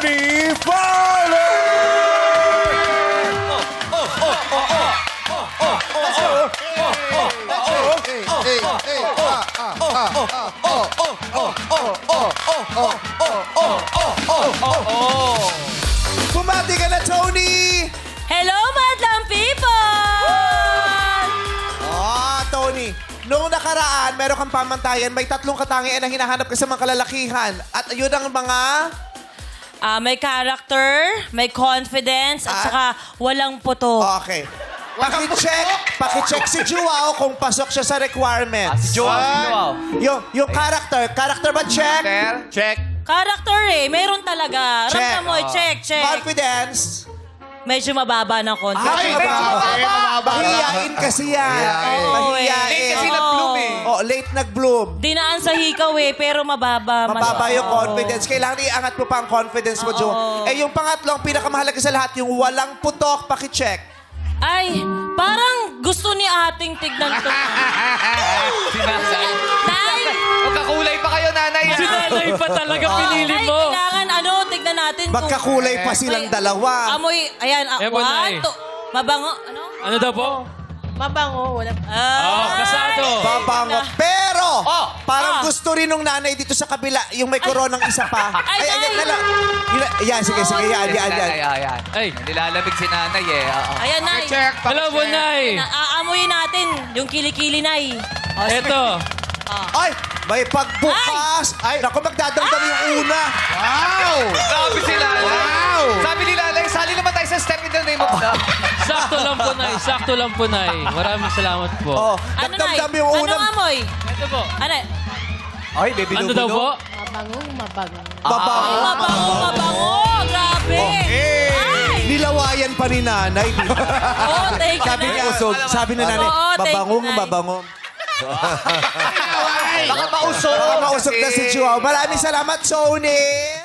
Tony Fowler! Bumati ka na, Tony! Hello, madlang people! Tony, noong nakaraan, meron kang pamantayan, may 3 katangian na hinahanap ka sa mga kalalakihan. At yun ang mga... May character, may confidence, at saka walang puto. Okay. Pakicheck si Joao kung pasok siya sa requirements. Si Joao. Yung character ba check? Check. Character meron talaga. Check. Ramdam mo, check. Confidence? Medyo mababa ng konti. Medyo mababa. Mahihiyain kasi yan. Oo, Mahihiyain. Kasi nag-bloom Late nag-bloom. Dinaan sa hikaw pero mababa. Mababa yung Oo. confidence. Kailangan iangat mo pa ang confidence mo, Jo. Oo. Yung pangatlong, pinakamahalaga sa lahat, yung walang putok, pakicheck. Ay, parang gusto ni ating tignan to. Sinasay. Nay! Magkakulay pa kayo, nanay. Sinanay pa talaga pinili Ay, mo. kailangan tignan natin. Magkakulay pa silang dalawa. Amoy, ayan, Ewan na one, two. Mabango, ano? Ano daw po? Mabango, wala. kasado. Babango. Pero, Oh. parang gusto rin nung nanay dito sa kabila, yung may koronang isa pa. Ay, Yan, sige, yan. Ay. Nilalamig si nanay Oo. Ayan, Nay. Hello po, Nay. Aamuyin natin yung kilikili, Nay. Eto. Ay, may pagbukas. Ay, naku, magdadamdam yung una. Grabe si nanay. Sabi ni nanay, sali naman tayo sa step in the name of love. Sakto lang po, Nay. Sakto lang po, Nay. Maraming salamat po. Oh, Ano, Nay? nagdamdam yung una. Anong amoy? Ito po. Ano? Ay, baby Ano daw po? Babango. Mabango. Grabe. Ay! Nilawayan pa ni nanay. Oh, thank you, Sabi Nay. niya, sabi ni nanay, Oo, thank you, Nay. babangong. Baka mausok. Baka mausok na si Joao. Maraming salamat, Sony.